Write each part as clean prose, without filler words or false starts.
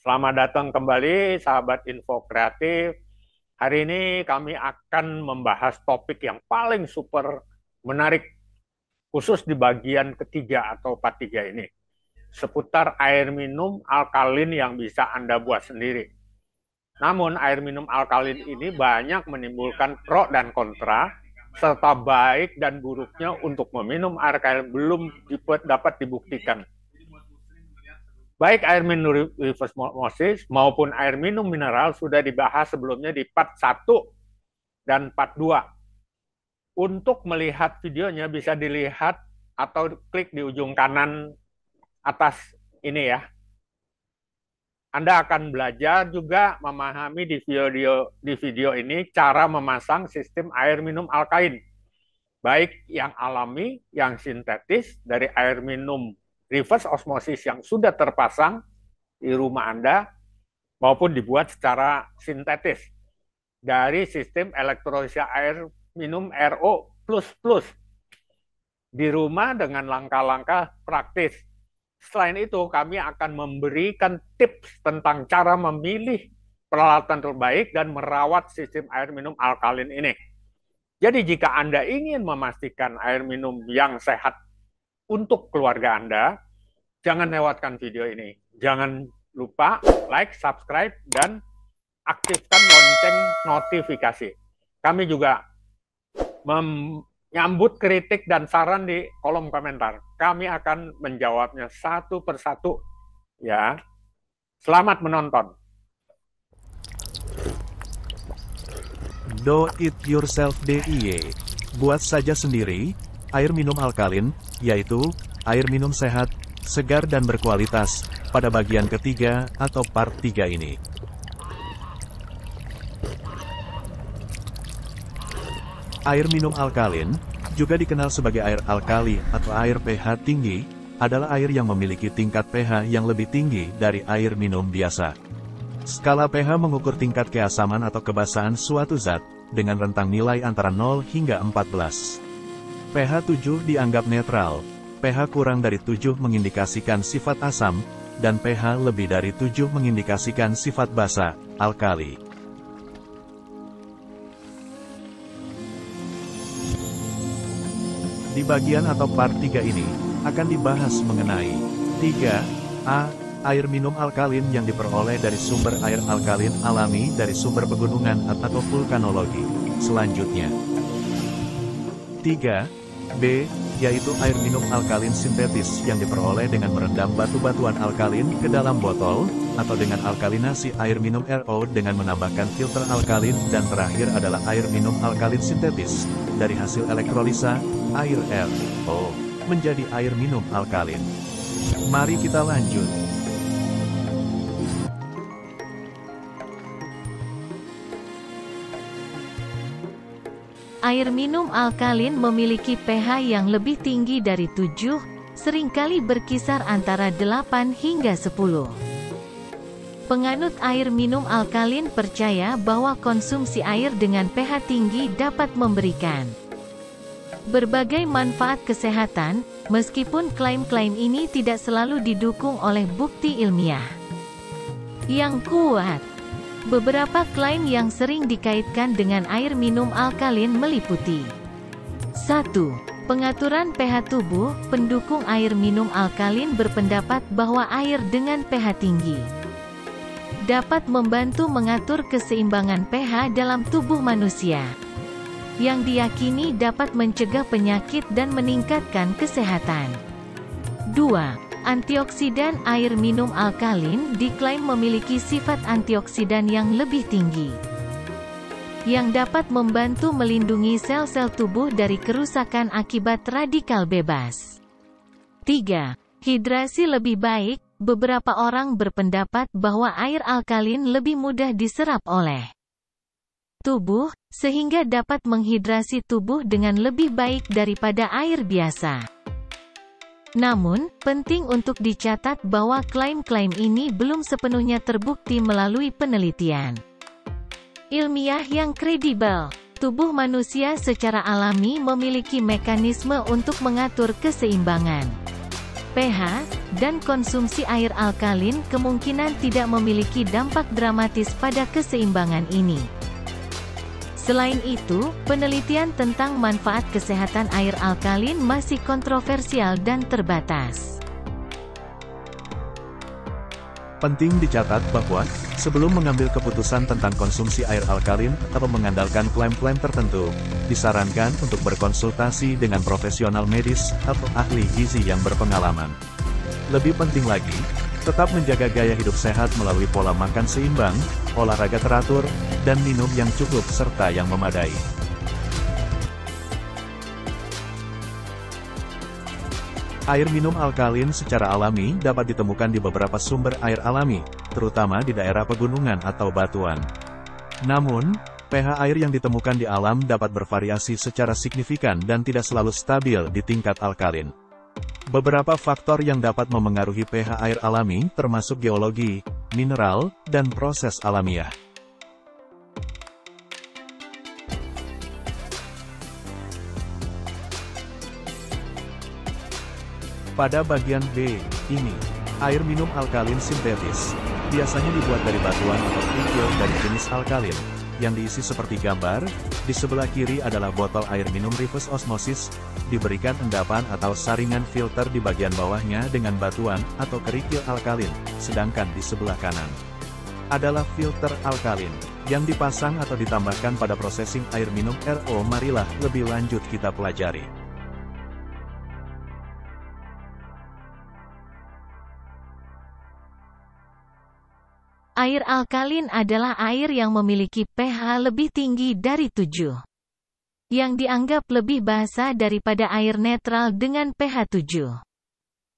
Selamat datang kembali sahabat Info Kreatif. Hari ini kami akan membahas topik yang paling super menarik khusus di bagian ketiga atau part 3 ini. Seputar air minum alkalin yang bisa Anda buat sendiri. Namun air minum alkalin ini banyak menimbulkan pro dan kontra, serta baik dan buruknya untuk meminum air alkalin belum dapat dibuktikan. Baik air minum reverse osmosis maupun air minum mineral sudah dibahas sebelumnya di part 1 dan part 2. Untuk melihat videonya bisa dilihat atau klik di ujung kanan atas ini ya. Anda akan belajar juga memahami di video ini cara memasang sistem air minum alkain. Baik yang alami, yang sintetis dari air minum reverse osmosis yang sudah terpasang di rumah Anda maupun dibuat secara sintetis dari sistem elektrolisa air minum RO++ di rumah dengan langkah-langkah praktis. Selain itu, kami akan memberikan tips tentang cara memilih peralatan terbaik dan merawat sistem air minum alkalin ini. Jadi jika Anda ingin memastikan air minum yang sehat untuk keluarga Anda, jangan lewatkan video ini. Jangan lupa like, subscribe, dan aktifkan lonceng notifikasi. Kami juga menyambut kritik dan saran di kolom komentar. Kami akan menjawabnya satu persatu. Ya, selamat menonton. Do it yourself DIY. Buat saja sendiri, air minum alkalin, yaitu air minum sehat, segar dan berkualitas, pada bagian ketiga atau part 3 ini. Air minum alkalin, juga dikenal sebagai air alkali atau air pH tinggi, adalah air yang memiliki tingkat pH yang lebih tinggi dari air minum biasa. Skala pH mengukur tingkat keasaman atau kebasahan suatu zat, dengan rentang nilai antara 0 hingga 14. pH 7 dianggap netral, pH kurang dari 7 mengindikasikan sifat asam, dan pH lebih dari 7 mengindikasikan sifat basa, alkali. Di bagian atau part 3 ini, akan dibahas mengenai 3A. Air minum alkalin yang diperoleh dari sumber air alkalin alami dari sumber pegunungan atau vulkanologi. Selanjutnya 3B, yaitu air minum alkalin sintetis yang diperoleh dengan merendam batu-batuan alkalin ke dalam botol, atau dengan alkalinasi air minum RO dengan menambahkan filter alkalin. Dan terakhir adalah air minum alkalin sintetis, dari hasil elektrolisa, air RO, menjadi air minum alkalin. Mari kita lanjut. Air minum alkalin memiliki pH yang lebih tinggi dari 7, seringkali berkisar antara 8 hingga 10. Penganut air minum alkalin percaya bahwa konsumsi air dengan pH tinggi dapat memberikan berbagai manfaat kesehatan, meskipun klaim-klaim ini tidak selalu didukung oleh bukti ilmiah yang kuat. Beberapa klaim yang sering dikaitkan dengan air minum alkalin meliputi 1. Pengaturan pH tubuh. Pendukung air minum alkalin berpendapat bahwa air dengan pH tinggi dapat membantu mengatur keseimbangan pH dalam tubuh manusia, yang diyakini dapat mencegah penyakit dan meningkatkan kesehatan. 2. Antioksidan. Air minum alkalin diklaim memiliki sifat antioksidan yang lebih tinggi, yang dapat membantu melindungi sel-sel tubuh dari kerusakan akibat radikal bebas. 3. Hidrasi lebih baik. Beberapa orang berpendapat bahwa air alkalin lebih mudah diserap oleh tubuh, sehingga dapat menghidrasi tubuh dengan lebih baik daripada air biasa. Namun, penting untuk dicatat bahwa klaim-klaim ini belum sepenuhnya terbukti melalui penelitian ilmiah yang kredibel. Tubuh manusia secara alami memiliki mekanisme untuk mengatur keseimbangan pH, dan konsumsi air alkalin kemungkinan tidak memiliki dampak dramatis pada keseimbangan ini. Selain itu, penelitian tentang manfaat kesehatan air alkalin masih kontroversial dan terbatas. Penting dicatat bahwa, sebelum mengambil keputusan tentang konsumsi air alkalin atau mengandalkan klaim-klaim tertentu, disarankan untuk berkonsultasi dengan profesional medis atau ahli gizi yang berpengalaman. Lebih penting lagi, tetap menjaga gaya hidup sehat melalui pola makan seimbang, olahraga teratur, dan minum yang cukup serta yang memadai. Air minum alkalin secara alami dapat ditemukan di beberapa sumber air alami, terutama di daerah pegunungan atau batuan. Namun, pH air yang ditemukan di alam dapat bervariasi secara signifikan dan tidak selalu stabil di tingkat alkalin. Beberapa faktor yang dapat memengaruhi pH air alami termasuk geologi, mineral, dan proses alamiah. Pada bagian B, ini, air minum alkalin sintetis, biasanya dibuat dari batuan atau kerikil dari jenis alkalin, yang diisi seperti gambar. Di sebelah kiri adalah botol air minum reverse osmosis, diberikan endapan atau saringan filter di bagian bawahnya dengan batuan atau kerikil alkalin, sedangkan di sebelah kanan adalah filter alkalin, yang dipasang atau ditambahkan pada processing air minum RO. Marilah lebih lanjut kita pelajari. Air alkalin adalah air yang memiliki pH lebih tinggi dari 7. Yang dianggap lebih basa daripada air netral dengan pH 7.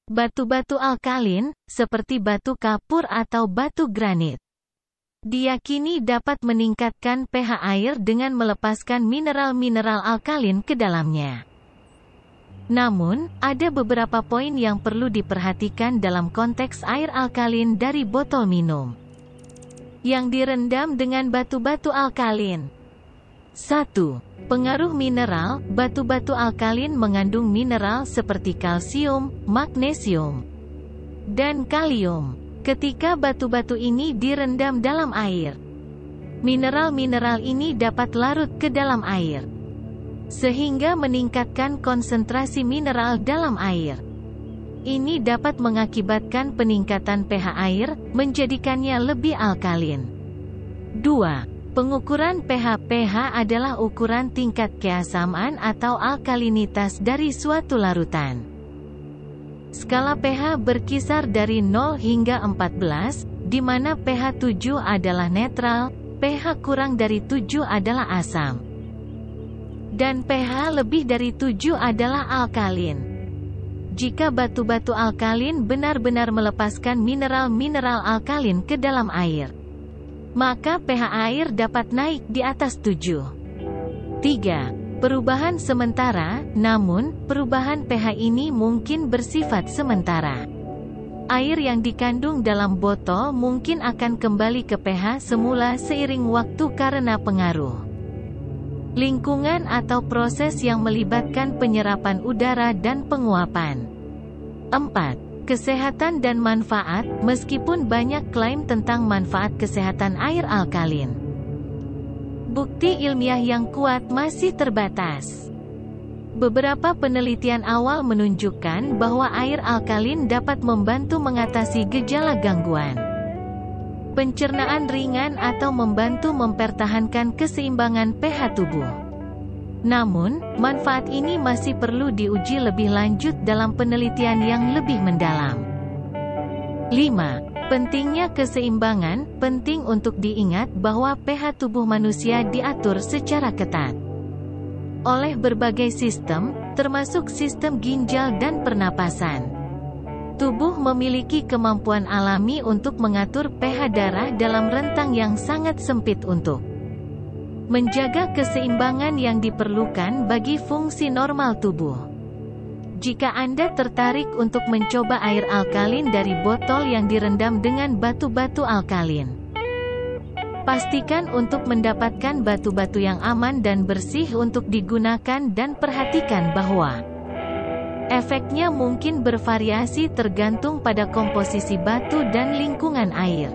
Batu-batu alkalin, seperti batu kapur atau batu granit, diyakini dapat meningkatkan pH air dengan melepaskan mineral-mineral alkalin ke dalamnya. Namun, ada beberapa poin yang perlu diperhatikan dalam konteks air alkalin dari botol minum yang direndam dengan batu-batu alkalin. 1. Pengaruh mineral. Batu-batu alkalin mengandung mineral seperti kalsium, magnesium, dan kalium. Ketika batu-batu ini direndam dalam air, mineral-mineral ini dapat larut ke dalam air, sehingga meningkatkan konsentrasi mineral dalam air. Ini dapat mengakibatkan peningkatan pH air, menjadikannya lebih alkalin. 2. Pengukuran pH. pH adalah ukuran tingkat keasaman atau alkalinitas dari suatu larutan. Skala pH berkisar dari 0 hingga 14, di mana pH 7 adalah netral, pH kurang dari 7 adalah asam, dan pH lebih dari 7 adalah alkalin. Jika batu-batu alkalin benar-benar melepaskan mineral-mineral alkalin ke dalam air, maka pH air dapat naik di atas 7. 3. Perubahan sementara. Namun, perubahan pH ini mungkin bersifat sementara. Air yang dikandung dalam botol mungkin akan kembali ke pH semula seiring waktu karena pengaruh lingkungan atau proses yang melibatkan penyerapan udara dan penguapan. 4. Kesehatan dan manfaat. Meskipun banyak klaim tentang manfaat kesehatan air alkalin, bukti ilmiah yang kuat masih terbatas. Beberapa penelitian awal menunjukkan bahwa air alkalin dapat membantu mengatasi gejala gangguan pencernaan ringan atau membantu mempertahankan keseimbangan pH tubuh. Namun, manfaat ini masih perlu diuji lebih lanjut dalam penelitian yang lebih mendalam. 5. Pentingnya keseimbangan. Penting untuk diingat bahwa pH tubuh manusia diatur secara ketat oleh berbagai sistem, termasuk sistem ginjal dan pernapasan. Tubuh memiliki kemampuan alami untuk mengatur pH darah dalam rentang yang sangat sempit untuk menjaga keseimbangan yang diperlukan bagi fungsi normal tubuh. Jika Anda tertarik untuk mencoba air alkalin dari botol yang direndam dengan batu-batu alkalin, Pastikan untuk mendapatkan batu-batu yang aman dan bersih untuk digunakan dan perhatikan bahwa efeknya mungkin bervariasi tergantung pada komposisi batu dan lingkungan air.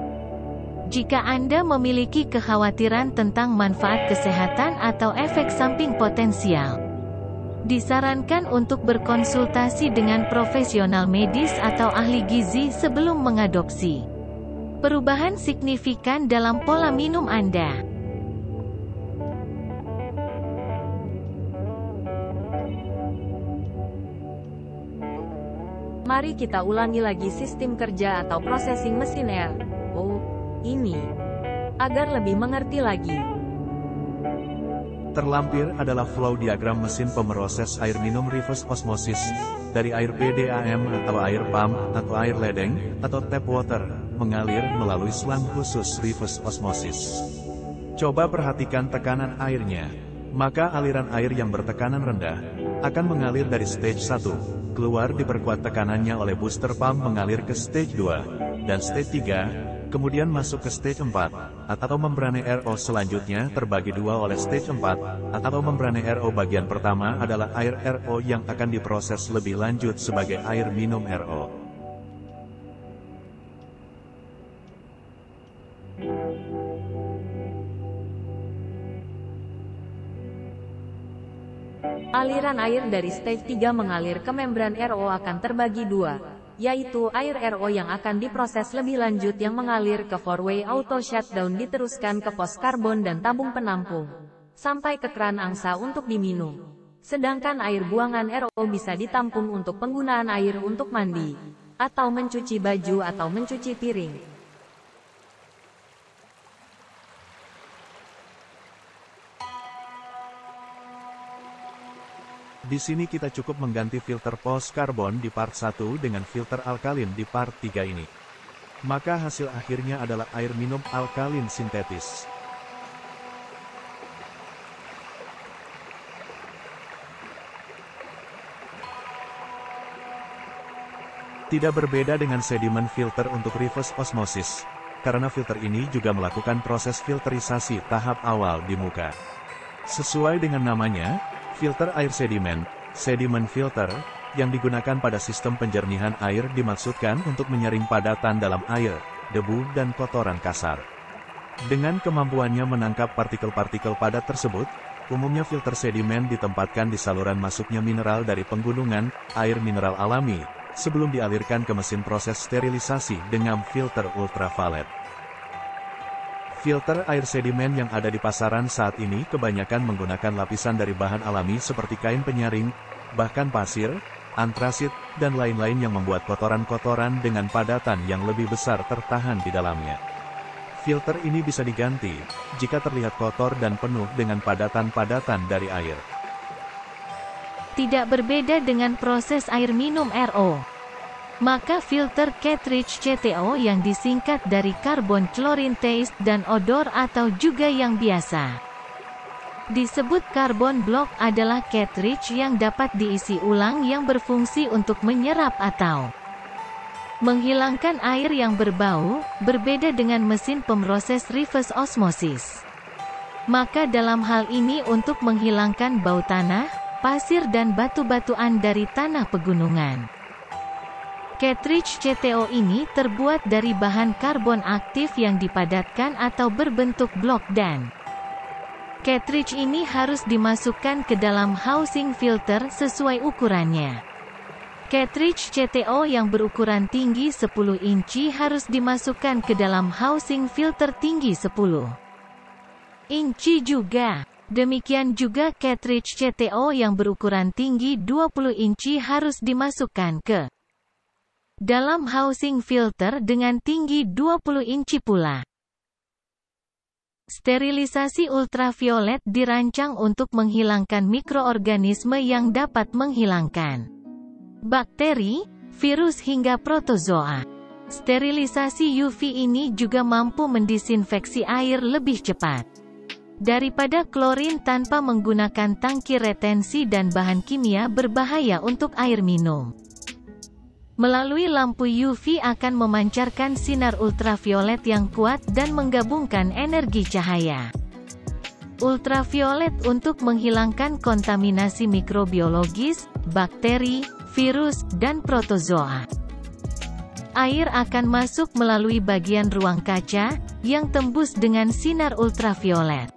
Jika Anda memiliki kekhawatiran tentang manfaat kesehatan atau efek samping potensial, disarankan untuk berkonsultasi dengan profesional medis atau ahli gizi sebelum mengadopsi perubahan signifikan dalam pola minum Anda. Mari kita ulangi lagi sistem kerja atau processing mesin RO ini, agar lebih mengerti lagi. Terlampir adalah flow diagram mesin pemroses air minum reverse osmosis, dari air PDAM atau air pump atau air ledeng, atau tap water, mengalir melalui selang khusus reverse osmosis. Coba perhatikan tekanan airnya. Maka aliran air yang bertekanan rendah akan mengalir dari stage 1, keluar diperkuat tekanannya oleh booster pump mengalir ke stage 2, dan stage 3, kemudian masuk ke stage 4, atau membrane RO selanjutnya terbagi dua oleh stage 4, atau membrane RO bagian pertama adalah air RO yang akan diproses lebih lanjut sebagai air minum RO. Aliran air dari stage 3 mengalir ke membran RO akan terbagi dua, yaitu air RO yang akan diproses lebih lanjut yang mengalir ke 4-way auto shutdown diteruskan ke pos karbon dan tabung penampung, sampai ke keran angsa untuk diminum. Sedangkan air buangan RO bisa ditampung untuk penggunaan air untuk mandi, atau mencuci baju atau mencuci piring. Di sini kita cukup mengganti filter pos karbon di part 1 dengan filter alkalin di part 3 ini. Maka hasil akhirnya adalah air minum alkalin sintetis. Tidak berbeda dengan sedimen filter untuk reverse osmosis, karena filter ini juga melakukan proses filterisasi tahap awal di muka. Sesuai dengan namanya, filter air sedimen filter, yang digunakan pada sistem penjernihan air dimaksudkan untuk menyaring padatan dalam air, debu dan kotoran kasar. Dengan kemampuannya menangkap partikel-partikel padat tersebut, umumnya filter sedimen ditempatkan di saluran masuknya mineral dari penggunungan, air mineral alami, sebelum dialirkan ke mesin proses sterilisasi dengan filter ultraviolet. Filter air sedimen yang ada di pasaran saat ini kebanyakan menggunakan lapisan dari bahan alami seperti kain penyaring, bahkan pasir, antrasit, dan lain-lain yang membuat kotoran-kotoran dengan padatan yang lebih besar tertahan di dalamnya. Filter ini bisa diganti jika terlihat kotor dan penuh dengan padatan-padatan dari air. Tidak berbeda dengan proses air minum RO. Maka filter cartridge CTO yang disingkat dari carbon chlorine taste dan odor atau juga yang biasa disebut carbon block adalah cartridge yang dapat diisi ulang yang berfungsi untuk menyerap atau menghilangkan air yang berbau, berbeda dengan mesin pemroses reverse osmosis. Maka dalam hal ini untuk menghilangkan bau tanah, pasir dan batu-batuan dari tanah pegunungan. Cartridge CTO ini terbuat dari bahan karbon aktif yang dipadatkan atau berbentuk blok dan cartridge ini harus dimasukkan ke dalam housing filter sesuai ukurannya. Cartridge CTO yang berukuran tinggi 10 inci harus dimasukkan ke dalam housing filter tinggi 10 inci juga. Demikian juga cartridge CTO yang berukuran tinggi 20 inci harus dimasukkan ke dalam housing filter dengan tinggi 20 inci pula. Sterilisasi ultraviolet dirancang untuk menghilangkan mikroorganisme yang dapat menghilangkan bakteri, virus hingga protozoa. Sterilisasi UV ini juga mampu mendisinfeksi air lebih cepat daripada klorin tanpa menggunakan tangki retensi dan bahan kimia berbahaya untuk air minum. Melalui lampu UV akan memancarkan sinar ultraviolet yang kuat dan menggabungkan energi cahaya ultraviolet untuk menghilangkan kontaminasi mikrobiologis, bakteri, virus, dan protozoa. Air akan masuk melalui bagian ruang kaca, yang tembus dengan sinar ultraviolet,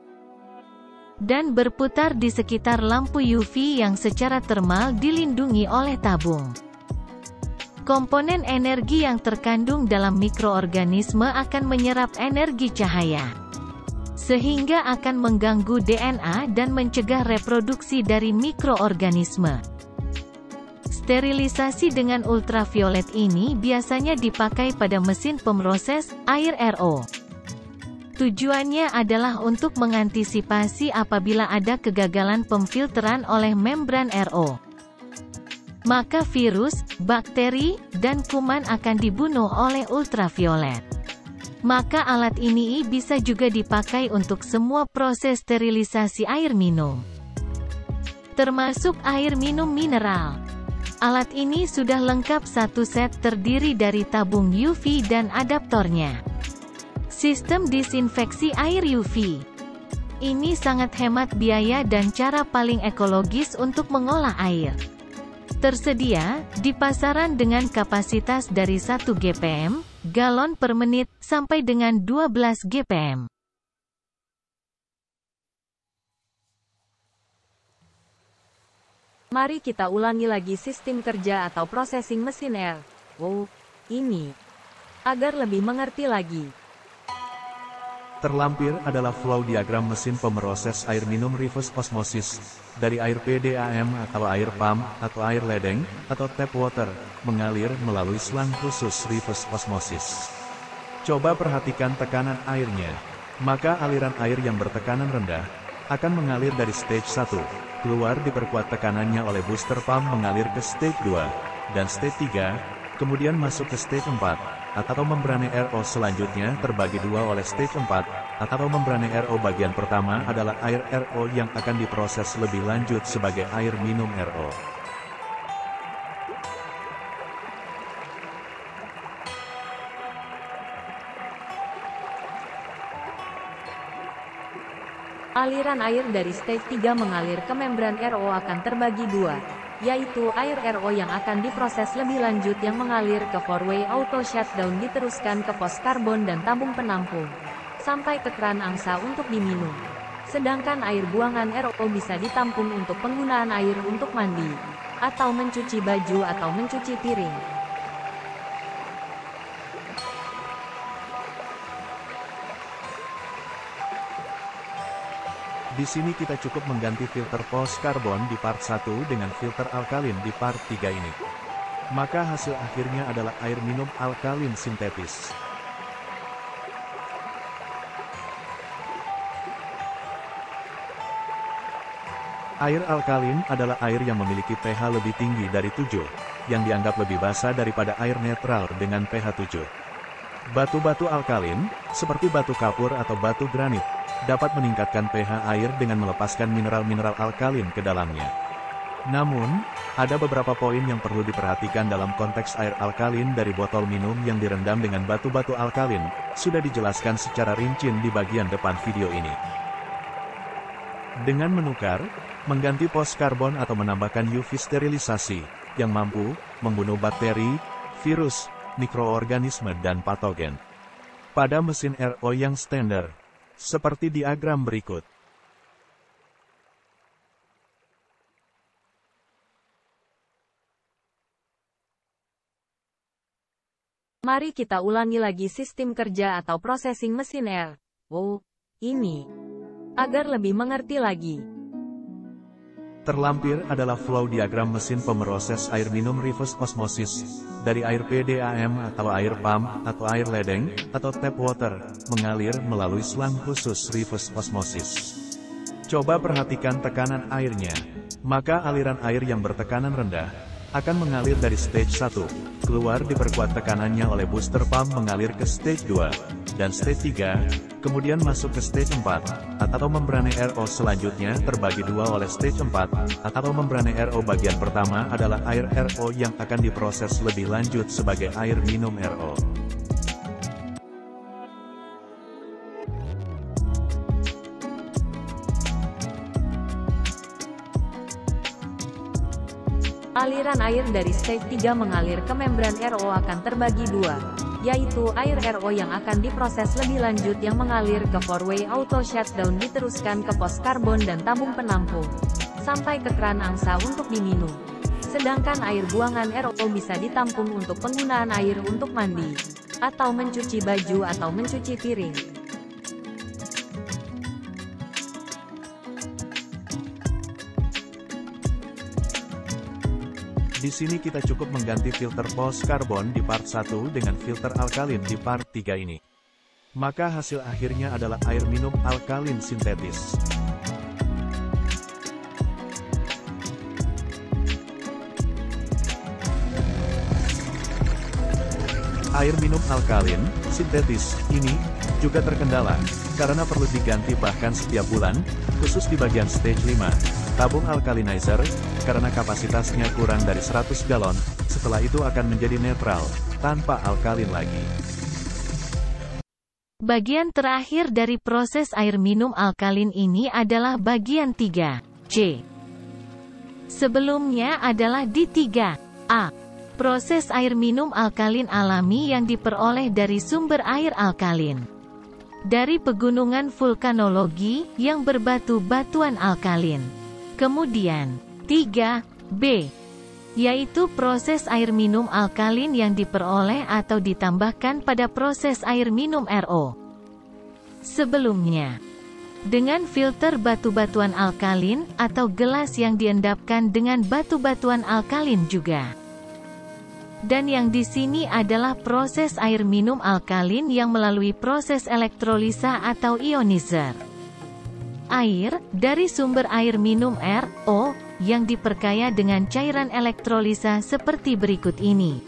dan berputar di sekitar lampu UV yang secara termal dilindungi oleh tabung. Komponen energi yang terkandung dalam mikroorganisme akan menyerap energi cahaya, sehingga akan mengganggu DNA dan mencegah reproduksi dari mikroorganisme. Sterilisasi dengan ultraviolet ini biasanya dipakai pada mesin pemroses air RO. Tujuannya adalah untuk mengantisipasi apabila ada kegagalan pemfilteran oleh membran RO. Maka virus, bakteri, dan kuman akan dibunuh oleh ultraviolet. Maka alat ini bisa juga dipakai untuk semua proses sterilisasi air minum, termasuk air minum mineral. Alat ini sudah lengkap satu set terdiri dari tabung UV dan adaptornya. Sistem disinfeksi air UV. Ini sangat hemat biaya dan cara paling ekologis untuk mengolah air. Tersedia di pasaran dengan kapasitas dari 1 GPM, galon per menit, sampai dengan 12 GPM. Mari kita ulangi lagi sistem kerja atau processing mesin air. Ini. Agar lebih mengerti lagi. Terlampir adalah flow diagram mesin pemroses air minum reverse osmosis, dari air PDAM atau air pump, atau air ledeng, atau tap water, mengalir melalui selang khusus reverse osmosis. Coba perhatikan tekanan airnya. Maka aliran air yang bertekanan rendah, akan mengalir dari stage 1, keluar diperkuat tekanannya oleh booster pump mengalir ke stage 2, dan stage 3, kemudian masuk ke stage 4, atau membrane RO selanjutnya terbagi dua oleh stage 4, atau membrane RO bagian pertama adalah air RO yang akan diproses lebih lanjut sebagai air minum RO. Aliran air dari stage 3 mengalir ke membran RO akan terbagi dua, yaitu air RO yang akan diproses lebih lanjut yang mengalir ke four-way auto shutdown diteruskan ke pos karbon dan tabung penampung, sampai ke keran angsa untuk diminum. Sedangkan air buangan RO bisa ditampung untuk penggunaan air untuk mandi, atau mencuci baju atau mencuci piring. Di sini kita cukup mengganti filter pos karbon di part 1 dengan filter alkalin di part 3 ini. Maka hasil akhirnya adalah air minum alkalin sintetis. Air alkalin adalah air yang memiliki pH lebih tinggi dari 7, yang dianggap lebih basa daripada air netral dengan pH 7. Batu-batu alkalin, seperti batu kapur atau batu granit, dapat meningkatkan pH air dengan melepaskan mineral-mineral alkalin ke dalamnya. Namun, ada beberapa poin yang perlu diperhatikan dalam konteks air alkalin dari botol minum yang direndam dengan batu-batu alkalin, sudah dijelaskan secara rinci di bagian depan video ini. Dengan menukar, mengganti pos karbon atau menambahkan UV sterilisasi, yang mampu membunuh bakteri, virus, mikroorganisme dan patogen. Pada mesin RO yang standar, seperti diagram berikut. Mari kita ulangi lagi sistem kerja atau processing mesin air. Ini. Agar lebih mengerti lagi. Terlampir adalah flow diagram mesin pemroses air minum reverse osmosis, dari air PDAM atau air pump, atau air ledeng, atau tap water, mengalir melalui selang khusus reverse osmosis. Coba perhatikan tekanan airnya. Maka aliran air yang bertekanan rendah, akan mengalir dari stage 1, keluar diperkuat tekanannya oleh booster pump mengalir ke stage 2, dan stage 3, kemudian masuk ke stage 4, atau membrane RO selanjutnya terbagi dua oleh stage 4, atau membrane RO bagian pertama adalah air RO yang akan diproses lebih lanjut sebagai air minum RO. Aliran air dari stage 3 mengalir ke membran RO akan terbagi dua, yaitu air RO yang akan diproses lebih lanjut yang mengalir ke 4-way auto shutdown diteruskan ke pos karbon dan tabung penampung, sampai ke keran angsa untuk diminum. Sedangkan air buangan RO bisa ditampung untuk penggunaan air untuk mandi, atau mencuci baju atau mencuci piring. Di sini kita cukup mengganti filter pos karbon di part 1 dengan filter alkalin di part 3 ini. Maka hasil akhirnya adalah air minum alkalin sintetis. Air minum alkalin sintetis ini juga terkendala karena perlu diganti bahkan setiap bulan, khusus di bagian stage 5, tabung alkalinizer, karena kapasitasnya kurang dari 100 galon, setelah itu akan menjadi netral, tanpa alkalin lagi. Bagian terakhir dari proses air minum alkalin ini adalah bagian 3C. Sebelumnya adalah di 3A. Proses air minum alkalin alami yang diperoleh dari sumber air alkalin dari pegunungan vulkanologi yang berbatu-batuan alkalin. Kemudian, 3B, yaitu proses air minum alkalin yang diperoleh atau ditambahkan pada proses air minum RO. Sebelumnya, dengan filter batu-batuan alkalin atau gelas yang diendapkan dengan batu-batuan alkalin juga. Dan yang di sini adalah proses air minum alkalin yang melalui proses elektrolisa atau ionizer. Air dari sumber air minum RO yang diperkaya dengan cairan elektrolisa seperti berikut ini.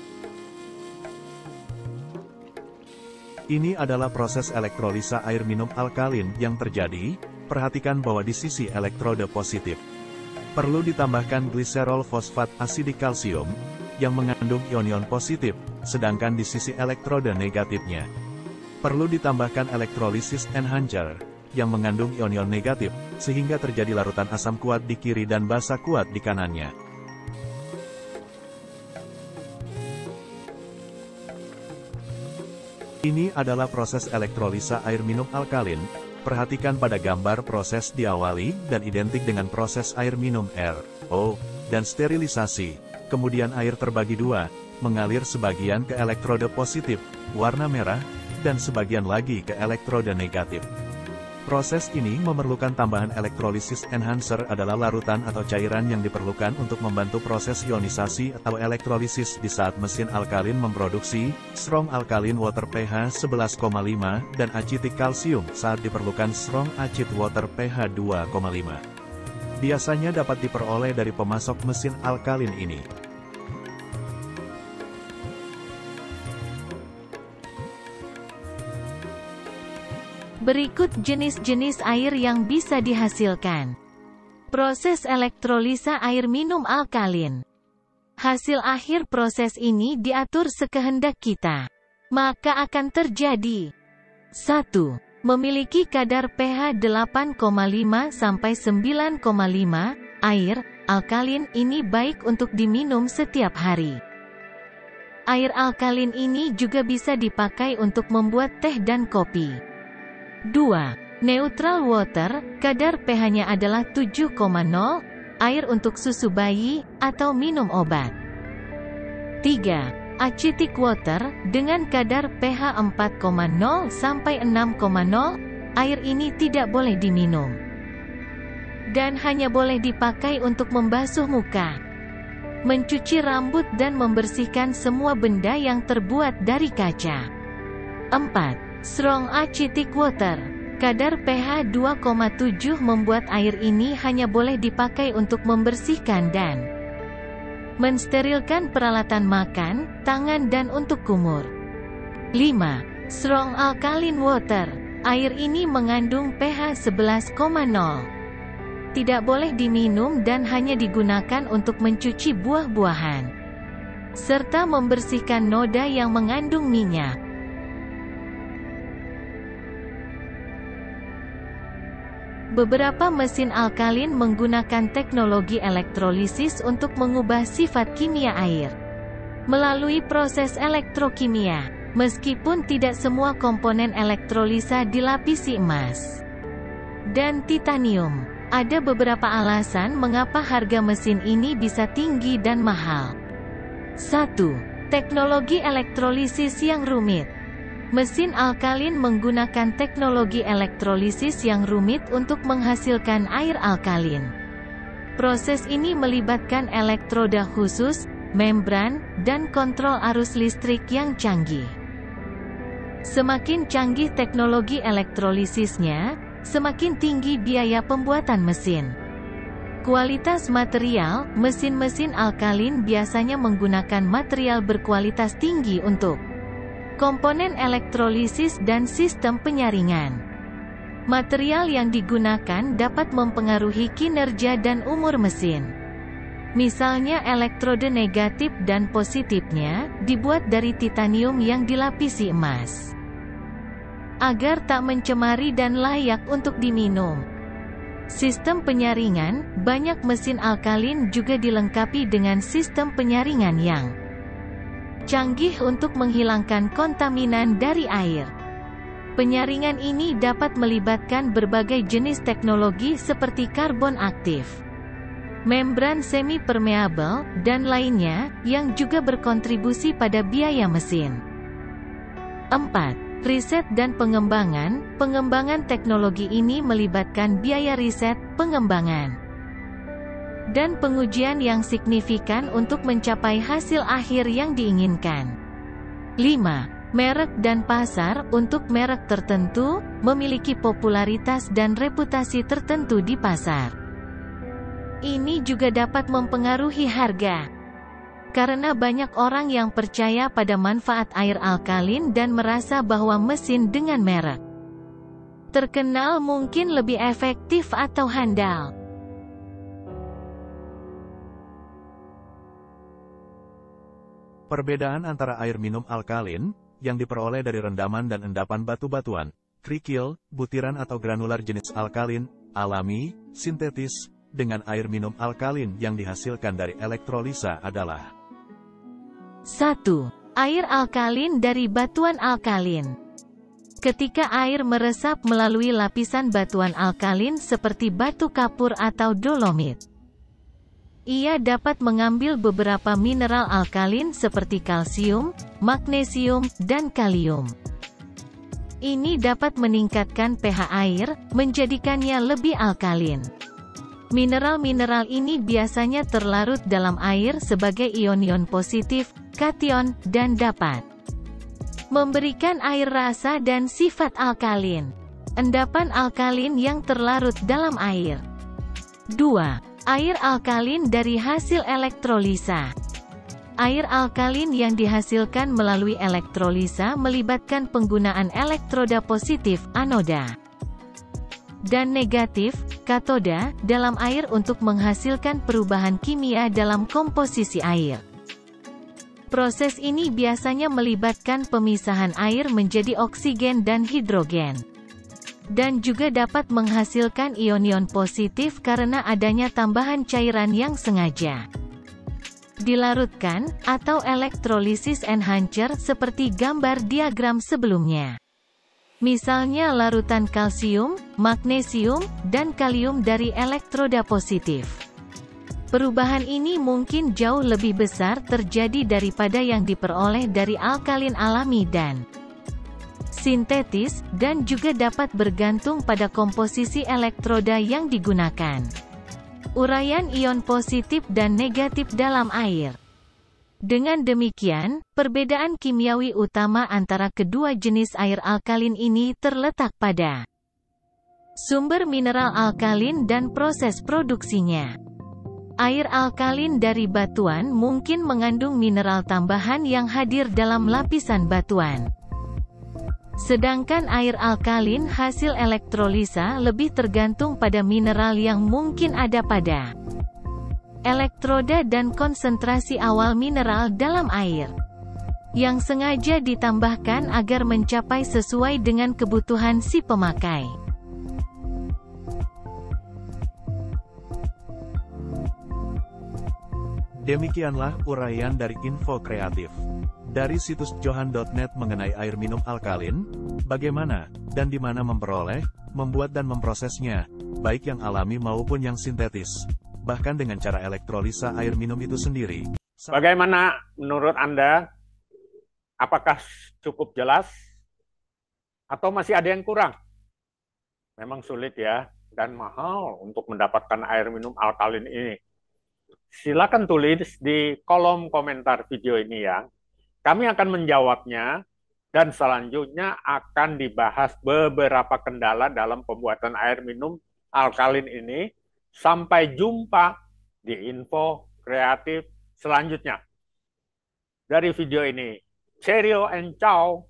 Ini adalah proses elektrolisa air minum alkalin yang terjadi. Perhatikan bahwa di sisi elektrode positif perlu ditambahkan gliserol fosfat asidik kalsium yang mengandung ion-ion positif, sedangkan di sisi elektrode negatifnya perlu ditambahkan elektrolisis enhancer yang mengandung ion-ion negatif, sehingga terjadi larutan asam kuat di kiri dan basa kuat di kanannya. Ini adalah proses elektrolisa air minum alkalin. Perhatikan pada gambar proses diawali dan identik dengan proses air minum RO dan sterilisasi. Kemudian air terbagi dua, mengalir sebagian ke elektrode positif, warna merah, dan sebagian lagi ke elektrode negatif. Proses ini memerlukan tambahan elektrolisis enhancer adalah larutan atau cairan yang diperlukan untuk membantu proses ionisasi atau elektrolisis di saat mesin alkalin memproduksi strong alkaline water pH 11,5 dan acidic kalsium saat diperlukan strong acid water pH 2,5. Biasanya dapat diperoleh dari pemasok mesin alkalin ini. Berikut jenis-jenis air yang bisa dihasilkan. Proses elektrolisa air minum alkalin. Hasil akhir proses ini diatur sekehendak kita. Maka akan terjadi 1. Memiliki kadar pH 8,5 sampai 9,5, air alkalin ini baik untuk diminum setiap hari. Air alkalin ini juga bisa dipakai untuk membuat teh dan kopi. 2. Neutral water, kadar pH-nya adalah 7,0, air untuk susu bayi, atau minum obat. 3. Acidic water, dengan kadar pH 4,0 sampai 6,0, air ini tidak boleh diminum. Dan hanya boleh dipakai untuk membasuh muka, mencuci rambut dan membersihkan semua benda yang terbuat dari kaca. 4. Strong acidic water, kadar pH 2,7 membuat air ini hanya boleh dipakai untuk membersihkan dan Mensterilkan peralatan makan, tangan dan untuk kumur. 5. Strong alkaline water. Air ini mengandung pH 11,0. Tidak boleh diminum dan hanya digunakan untuk mencuci buah-buahan, serta membersihkan noda yang mengandung minyak. Beberapa mesin alkalin menggunakan teknologi elektrolisis untuk mengubah sifat kimia air melalui proses elektrokimia. Meskipun tidak semua komponen elektrolisa dilapisi emas dan titanium, ada beberapa alasan mengapa harga mesin ini bisa tinggi dan mahal. 1. Teknologi elektrolisis yang rumit. Mesin alkalin menggunakan teknologi elektrolisis yang rumit untuk menghasilkan air alkalin. Proses ini melibatkan elektroda khusus, membran, dan kontrol arus listrik yang canggih. Semakin canggih teknologi elektrolisisnya, semakin tinggi biaya pembuatan mesin. Kualitas material. Mesin-mesin alkalin biasanya menggunakan material berkualitas tinggi untuk komponen elektrolisis dan sistem penyaringan. Material yang digunakan dapat mempengaruhi kinerja dan umur mesin. Misalnya elektrode negatif dan positifnya dibuat dari titanium yang dilapisi emas, agar tak mencemari dan layak untuk diminum. Sistem penyaringan. Banyak mesin alkalin juga dilengkapi dengan sistem penyaringan yang canggih untuk menghilangkan kontaminan dari air. Penyaringan ini dapat melibatkan berbagai jenis teknologi seperti karbon aktif, membran semi-permeabel, dan lainnya, yang juga berkontribusi pada biaya mesin. 4. Riset dan pengembangan. Pengembangan teknologi ini melibatkan biaya riset, pengembangan, dan pengujian yang signifikan untuk mencapai hasil akhir yang diinginkan. 5. Merek dan pasar. Untuk merek tertentu, memiliki popularitas dan reputasi tertentu di pasar. Ini juga dapat mempengaruhi harga, karena banyak orang yang percaya pada manfaat air alkalin dan merasa bahwa mesin dengan merek terkenal mungkin lebih efektif atau handal. Perbedaan antara air minum alkalin, yang diperoleh dari rendaman dan endapan batu-batuan, kerikil, butiran atau granular jenis alkalin, alami, sintetis, dengan air minum alkalin yang dihasilkan dari elektrolisa adalah: 1. Air alkalin dari batuan alkalin. Ketika air meresap melalui lapisan batuan alkalin seperti batu kapur atau dolomit, ia dapat mengambil beberapa mineral alkalin seperti kalsium, magnesium, dan kalium. Ini dapat meningkatkan pH air, menjadikannya lebih alkalin. Mineral-mineral ini biasanya terlarut dalam air sebagai ion-ion positif, kation, dan dapat memberikan air rasa dan sifat alkalin. Endapan alkalin yang terlarut dalam air. 2. Air alkalin dari hasil elektrolisa. Air alkalin yang dihasilkan melalui elektrolisa melibatkan penggunaan elektroda positif, anoda, dan negatif, katoda, dalam air untuk menghasilkan perubahan kimia dalam komposisi air. Proses ini biasanya melibatkan pemisahan air menjadi oksigen dan hidrogen, dan juga dapat menghasilkan ion-ion positif karena adanya tambahan cairan yang sengaja dilarutkan, atau elektrolisis enhancer seperti gambar diagram sebelumnya. Misalnya larutan kalsium, magnesium, dan kalium dari elektroda positif. Perubahan ini mungkin jauh lebih besar terjadi daripada yang diperoleh dari alkalin alami dan sintetis, dan juga dapat bergantung pada komposisi elektroda yang digunakan, uraian ion positif dan negatif dalam air. Dengan demikian, perbedaan kimiawi utama antara kedua jenis air alkalin ini terletak pada sumber mineral alkalin dan proses produksinya. Air alkalin dari batuan mungkin mengandung mineral tambahan yang hadir dalam lapisan batuan. Sedangkan air alkalin hasil elektrolisa lebih tergantung pada mineral yang mungkin ada pada elektroda dan konsentrasi awal mineral dalam air, yang sengaja ditambahkan agar mencapai sesuai dengan kebutuhan si pemakai. Demikianlah uraian dari Info Kreatif dari situs johan.net mengenai air minum alkalin, bagaimana dan di mana memperoleh, membuat dan memprosesnya, baik yang alami maupun yang sintetis, bahkan dengan cara elektrolisa air minum itu sendiri. Bagaimana menurut Anda? Apakah cukup jelas? Atau masih ada yang kurang? Memang sulit ya, dan mahal untuk mendapatkan air minum alkalin ini. Silakan tulis di kolom komentar video ini ya. Kami akan menjawabnya, dan selanjutnya akan dibahas beberapa kendala dalam pembuatan air minum alkalin ini. Sampai jumpa di Info Kreatif selanjutnya. Dari video ini, cheerio and ciao.